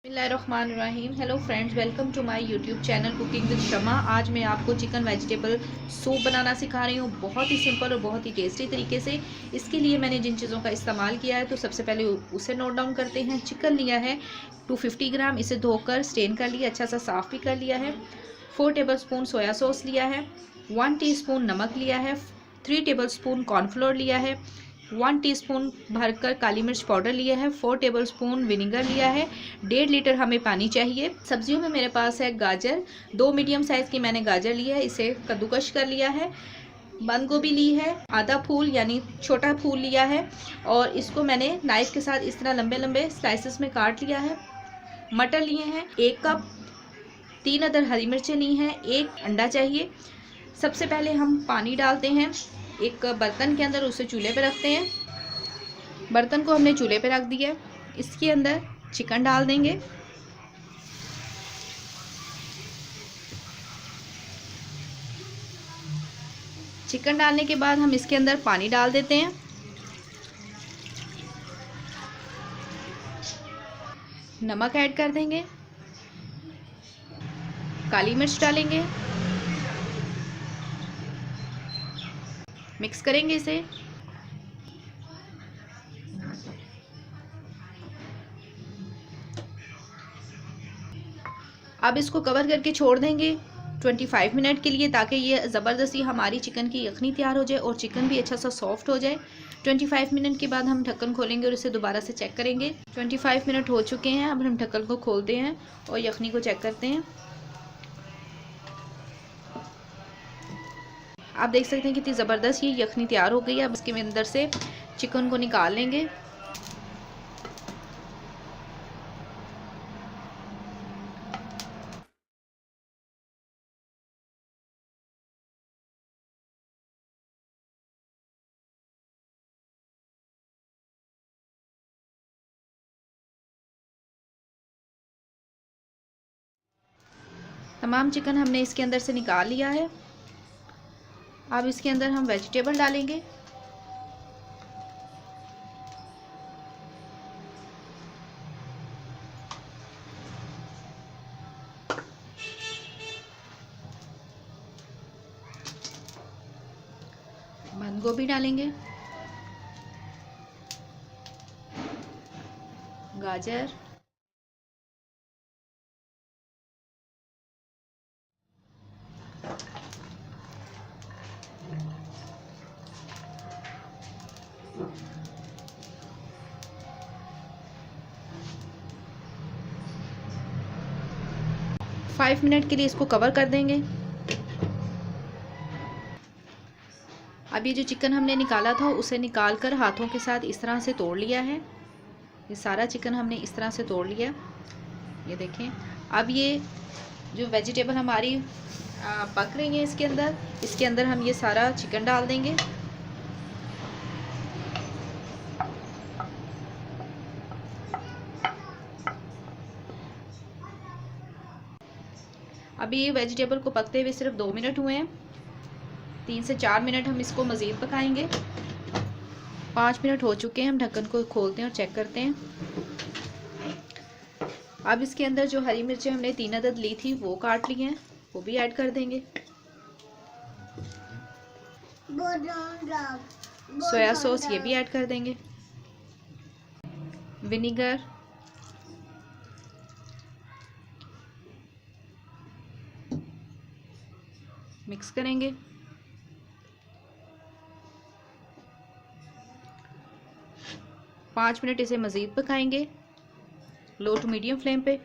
बिस्मिल्लाहिर्रहमानिर्रहीम। Hello friends, welcome to my YouTube channel cooking with Shama. आज मैं आपको चिकन वेजिटेबल सूप बनाना सिखा रही हूँ, बहुत ही सिंपल और बहुत ही टेस्टी तरीके से। इसके लिए मैंने जिन चीज़ों का इस्तेमाल किया है तो सबसे पहले उसे नोट डाउन करते हैं। चिकन लिया है 250 ग्राम, इसे धोकर स्टेन कर लिया, अच्छा सा साफ़ भी कर लिया है। 4 टेबल स्पून सोया सॉस लिया है, 1 टीस्पून नमक लिया है, 3 टेबल स्पून कॉर्नफ्लोर लिया है, 1 टीस्पून भरकर काली मिर्च पाउडर लिया है, 4 टेबल स्पून विनेगर लिया है, 1.5 लीटर हमें पानी चाहिए। सब्जियों में मेरे पास है गाजर, 2 मीडियम साइज़ की मैंने गाजर ली है, इसे कद्दूकश कर लिया है। बंद गोभी ली है, आधा फूल यानी छोटा फूल लिया है और इसको मैंने नाइफ के साथ इस तरह लंबे लंबे स्लाइसेस में काट लिया है। मटर लिए हैं 1 कप, 3 अदर हरी मिर्चें ली हैं, 1 अंडा चाहिए। सबसे पहले हम पानी डालते हैं एक बर्तन के अंदर, उसे चूल्हे पे रखते हैं। बर्तन को हमने चूल्हे पे रख दिया, इसके अंदर चिकन डाल देंगे। चिकन डालने के बाद हम इसके अंदर पानी डाल देते हैं। नमक ऐड कर देंगे, काली मिर्च डालेंगे, मिक्स करेंगे इसे। अब इसको कवर करके छोड़ देंगे 25 मिनट के लिए, ताकि ये ज़बरदस्ती हमारी चिकन की यखनी तैयार हो जाए और चिकन भी अच्छा सा सॉफ्ट हो जाए। 25 मिनट के बाद हम ढक्कन खोलेंगे और इसे दोबारा से चेक करेंगे। 25 मिनट हो चुके हैं, अब हम ढक्कन को खोलते हैं और यखनी को चेक करते हैं। आप देख सकते हैं कितनी ज़बरदस्त ये यखनी तैयार हो गई है। अब इसके अंदर से चिकन को निकाल लेंगे। तमाम चिकन हमने इसके अंदर से निकाल लिया है। अब इसके अंदर हम वेजिटेबल डालेंगे। बंद गोभी डालेंगे, गाजर, फाइव मिनट के लिए इसको कवर कर देंगे। अब ये जो चिकन हमने निकाला था उसे निकाल कर हाथों के साथ इस तरह से तोड़ लिया है। ये सारा चिकन हमने इस तरह से तोड़ लिया, ये देखें। अब ये जो वेजिटेबल हमारी पक रही है इसके अंदर हम ये सारा चिकन डाल देंगे। अभी ये वेजिटेबल को पकते हुए सिर्फ 2 मिनट हुए हैं। 3 से 4 मिनट हम इसको मज़ीद पकाएंगे। 5 मिनट हो चुके हैं, हम ढक्कन को खोलते हैं और चेक करते हैं। अब इसके अंदर जो हरी मिर्चें हमने 3 अदद ली थी वो काट ली हैं, वो भी ऐड कर देंगे। सोया सॉस ये भी ऐड कर देंगे। विनेगर, मिक्स करेंगे। पाँच मिनट इसे मज़ीद पकाएंगे लो टू मीडियम फ्लेम पे।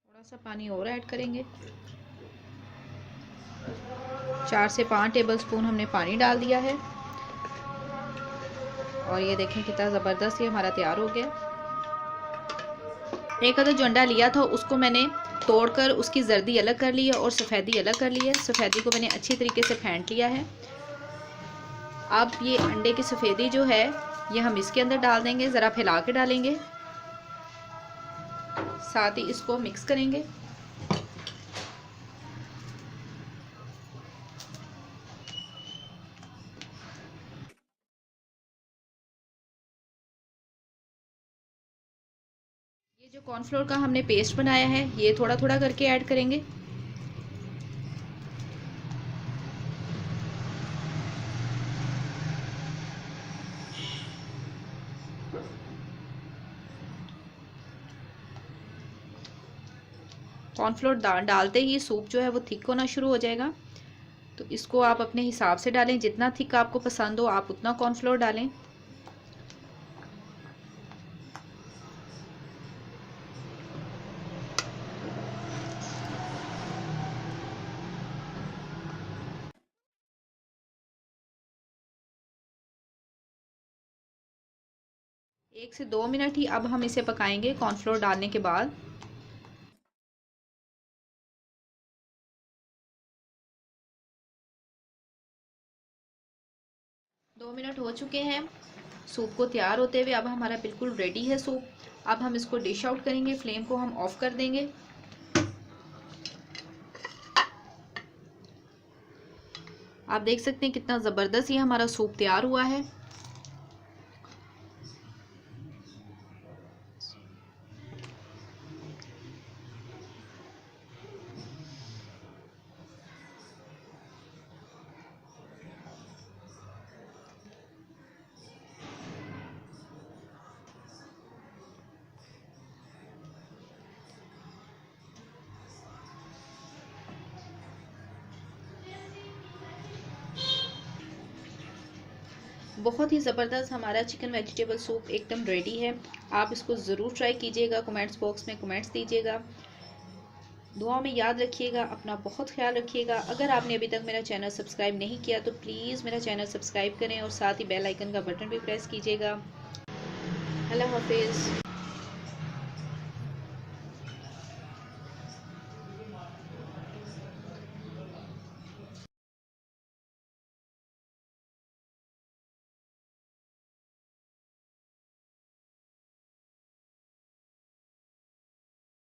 थोड़ा सा पानी और ऐड करेंगे। 4 से 5 टेबल स्पून हमने पानी डाल दिया है और ये देखें कितना ज़बरदस्त ये हमारा तैयार हो गया। एक अदर जो अंडा लिया था उसको मैंने तोड़कर उसकी जर्दी अलग कर ली है और सफ़ेदी अलग कर ली है। सफ़ेदी को मैंने अच्छी तरीके से फेंट लिया है। अब ये अंडे की सफ़ेदी जो है ये हम इसके अंदर डाल देंगे, ज़रा फैला के डालेंगे, साथ ही इसको मिक्स करेंगे। ये जो कॉर्नफ्लोर का हमने पेस्ट बनाया है ये थोड़ा थोड़ा करके ऐड करेंगे। कॉर्नफ्लोर डालते ही सूप जो है वो थिक होना शुरू हो जाएगा। तो इसको आप अपने हिसाब से डालें, जितना थिक आपको पसंद हो आप उतना कॉर्नफ्लोर डालें। एक से 2 मिनट ही अब हम इसे पकाएंगे कॉर्नफ्लोर डालने के बाद। 2 मिनट हो चुके हैं सूप को तैयार होते हुए। अब हमारा बिल्कुल रेडी है सूप। अब हम इसको डिश आउट करेंगे, फ्लेम को हम ऑफ कर देंगे। आप देख सकते हैं कितना ज़बरदस्त ये हमारा सूप तैयार हुआ है। बहुत ही ज़बरदस्त हमारा चिकन वेजिटेबल सूप एकदम रेडी है। आप इसको ज़रूर ट्राई कीजिएगा, कमेंट्स बॉक्स में कमेंट्स दीजिएगा, दुआओं में याद रखिएगा, अपना बहुत ख्याल रखिएगा। अगर आपने अभी तक मेरा चैनल सब्सक्राइब नहीं किया तो प्लीज़ मेरा चैनल सब्सक्राइब करें और साथ ही बेल आइकन का बटन भी प्रेस कीजिएगा। अल्लाह हाफिज़।